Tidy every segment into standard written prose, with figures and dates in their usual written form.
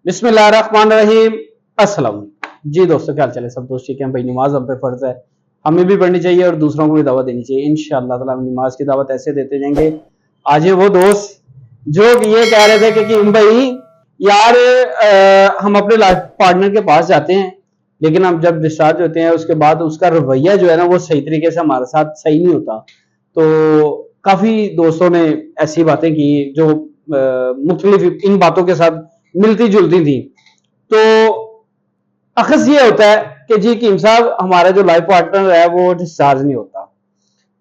बिस्मिल्लाहिर्रहमानिर्रहीम। अस्सलाम जी दोस्तों, क्या हाल चाल है? सब दोस्त ठीक है भाई? नमाज हम पे फर्ज है, हमें भी पढ़नी चाहिए और दूसरों को भी दावत देनी चाहिए। इंशाअल्लाह ताला हम नमाज की दावत ऐसे देते जाएंगे। आज वो दोस्त जो ये कह रहे थे कि भाई यार हम अपने लाइफ पार्टनर के पास जाते हैं, लेकिन हम जब डिस्चार्ज होते हैं उसके बाद उसका रवैया जो है ना वो सही तरीके से हमारे साथ सही नहीं होता। तो काफी दोस्तों ने ऐसी बातें की जो मुख्तलिफ इन बातों के साथ मिलती जुलती थी। तो अक्सर ये होता है कि जी कीम साहब हमारा जो लाइफ पार्टनर है वो डिस्चार्ज नहीं होता,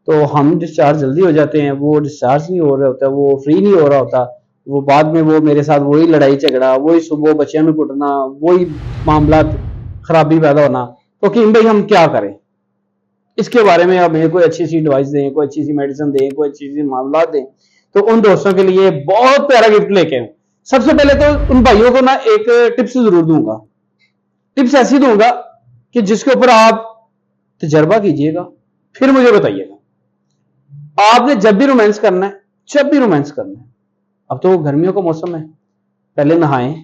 तो हम डिस्चार्ज जल्दी हो जाते हैं, वो डिस्चार्ज नहीं हो रहा होता, वो फ्री नहीं हो रहा होता, वो बाद में वो मेरे साथ वही लड़ाई झगड़ा, वही सुबह बच्चियों में कुटना, वही मामला खराबी पैदा होना। तो कीम भाई हम क्या करें? इसके बारे में आप हमें कोई अच्छी सी एडवाइस दें, कोई अच्छी सी मेडिसिन दें, कोई अच्छी सी मामला दें। तो उन दोस्तों के लिए बहुत प्यारा गिफ्ट लेके आए। सबसे पहले तो उन भाइयों को ना एक टिप्स जरूर दूंगा। टिप्स ऐसी दूंगा कि जिसके ऊपर आप तजर्बा कीजिएगा, फिर मुझे बताइएगा। आपने जब भी रोमांस करना है, जब भी रोमांस करना है, अब तो गर्मियों का मौसम है, पहले नहाएं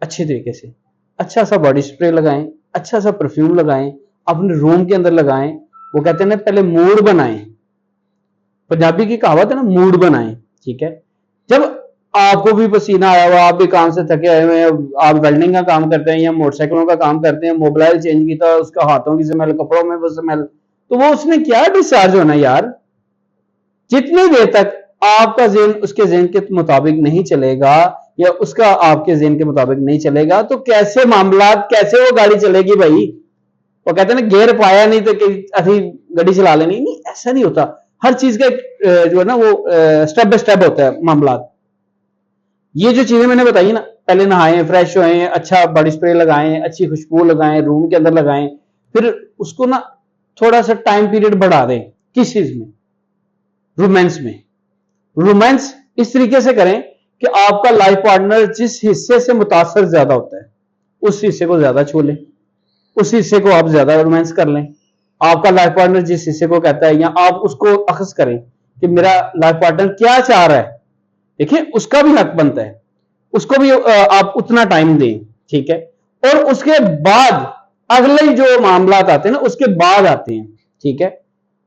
अच्छे तरीके से, अच्छा सा बॉडी स्प्रे लगाएं, अच्छा सा परफ्यूम लगाएं, अपने रूम के अंदर लगाएं। वो कहते हैं ना पहले मूड बनाएं, पंजाबी की कहावत है ना, मूड बनाएं। ठीक है, जब आपको भी पसीना आया हुआ, आप भी काम से थके आए हुए हैं, आप वेल्डिंग का काम करते हैं या मोटरसाइकिलों का काम करते हैं, मोबाइल चेंज किया, उसका हाथों की स्मेल, कपड़ों में वो स्मेल, तो वो उसने क्या डिस्चार्ज होना यार। जितनी देर तक आपका जेन उसके जेन के मुताबिक नहीं चलेगा या उसका आपके जेन के मुताबिक नहीं चलेगा, तो कैसे मामला, कैसे वो गाड़ी चलेगी भाई? वो कहते हैं ना गियर पाया नहीं तो अभी गाड़ी चला लेनी। नहीं, ऐसा नहीं होता। हर चीज का जो है ना वो स्टेप बाय स्टेप होता है मामला। ये जो चीजें मैंने बताई ना, पहले नहाएं, फ्रेश होएं, अच्छा बॉडी स्प्रे लगाएं, अच्छी खुशबू लगाएं, रूम के अंदर लगाएं, फिर उसको ना थोड़ा सा टाइम पीरियड बढ़ा दें। किस चीज में? रोमांस में। रोमांस इस तरीके से करें कि आपका लाइफ पार्टनर जिस हिस्से से मुतासर ज्यादा होता है उस हिस्से को ज्यादा छू लें, उस हिस्से को आप ज्यादा रोमांस कर लें। आपका लाइफ पार्टनर जिस हिस्से को कहता है, या आप उसको अखज़ करें कि मेरा लाइफ पार्टनर क्या चाह रहा है। देखिए, उसका भी हक बनता है, उसको भी आप उतना टाइम दें। ठीक है, और उसके बाद अगले जो मामला आते हैं ना, उसके बाद आते हैं। ठीक है,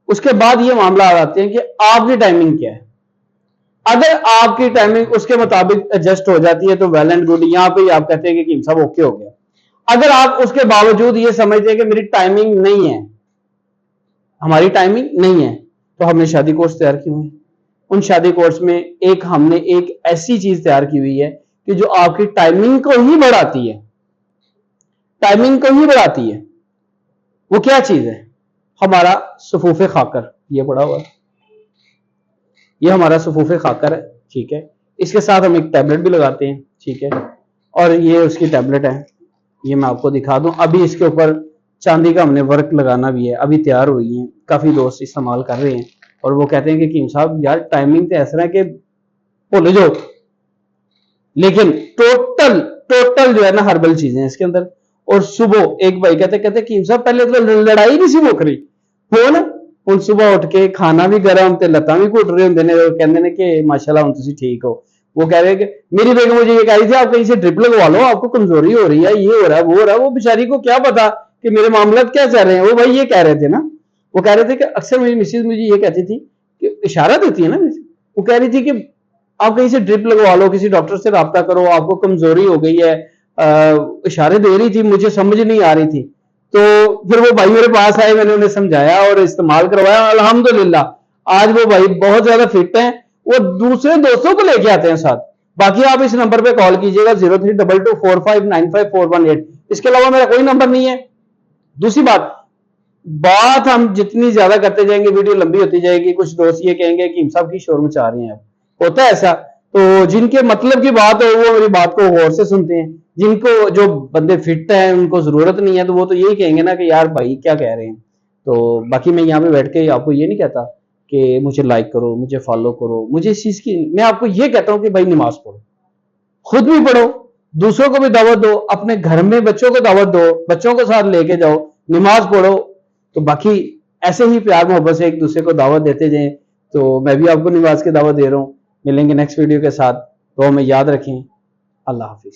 उसके बाद ये मामला आते हैं कि आपकी टाइमिंग क्या है। अगर आपकी टाइमिंग उसके मुताबिक एडजस्ट हो जाती है तो वेल एंड गुड, यहां पे आप कहते हैं कि कीम साहब ओके हो गया। अगर आप उसके बावजूद ये समझते हैं कि मेरी टाइमिंग नहीं है, हमारी टाइमिंग नहीं है, तो हमने शादी कोर्स तैयार किए हुए। उन शादी कोर्स में हमने एक ऐसी चीज तैयार की हुई है कि जो आपकी टाइमिंग को ही बढ़ाती है, टाइमिंग को ही बढ़ाती है। वो क्या चीज है? हमारा सफूफे खाकर, ये पड़ा हुआ है, ये हमारा सफूफे खाकर है। ठीक है, इसके साथ हम एक टैबलेट भी लगाते हैं। ठीक है, और ये उसकी टैबलेट है, ये मैं आपको दिखा दूं। अभी इसके ऊपर चांदी का हमने वर्क लगाना भी है, अभी तैयार हुई है, काफी दोस्त इस्तेमाल कर रहे हैं और वो कहते हैं कि कीम साहब यार टाइमिंग तो ऐसा है कि भूल जाओ। लेकिन टोटल टोटल जो है ना हर्बल चीजें हैं इसके अंदर। और सुबह एक भाई कहते कीम साहब पहले तो लड़ाई नहीं सी मुक रही हो ना, ਹੁਣ सुबह उठ के खाना भी गरम ते लत्तां भी घुट रहे होंगे ने, कहते हैं कि माशाल्लाह हम तुसी ठीक हो। वो कह रहे हैं कि मेरी बेगम मुझे ये कह रही थी आप कहीं से ड्रिप लगवा लो, आपको कमजोरी हो रही है, ये हो रहा है, वो हो रहा है। वो बेचारी को क्या पता कि मेरे मामला क्या चल रहे हैं। वो भाई ये कह रहे थे ना, वो कह रहे थे कि अक्सर मेरी मिसेज मुझे ये कहती थी कि इशारा देती है ना, वो कह रही थी कि आप कहीं से ड्रिप लगवा लो, किसी डॉक्टर से रब्ता करो, आपको कमजोरी हो गई है। इशारे दे रही थी, मुझे समझ नहीं आ रही थी। तो फिर वो भाई मेरे पास आए, मैंने उन्हें समझाया और इस्तेमाल करवाया। अल्हम्दुलिल्लाह आज वो भाई बहुत ज्यादा फिट हैं, वो दूसरे दोस्तों को लेके आते हैं साथ। बाकी आप इस नंबर पे कॉल कीजिएगा 0322459541 इसके अलावा मेरा कोई नंबर नहीं है। दूसरी बात हम जितनी ज्यादा करते जाएंगे वीडियो लंबी होती जाएगी। कुछ दोस्त ये कहेंगे कि साहब की शोर मचा रहे हैं, अब होता है ऐसा। तो जिनके मतलब की बात हो वो मेरी बात को गौर से सुनते हैं, जिनको जो बंदे फिट हैं उनको जरूरत नहीं है तो वो तो यही कहेंगे ना कि यार भाई क्या कह रहे हैं। तो बाकी मैं यहाँ पे बैठ के आपको ये नहीं कहता कि मुझे लाइक करो, मुझे फॉलो करो, मुझे इस चीज की, मैं आपको ये कहता हूँ कि भाई नमाज पढ़ो, खुद भी पढ़ो, दूसरों को भी दावत दो, अपने घर में बच्चों को दावत दो, बच्चों को साथ लेके जाओ, नमाज पढ़ो। तो बाकी ऐसे ही प्यार मोहब्बत से एक दूसरे को दावत देते जाएं। तो मैं भी आपको नमाज की दावत दे रहा हूँ। मिलेंगे नेक्स्ट वीडियो के साथ, तो हमें याद रखें। अल्लाह हाफिज।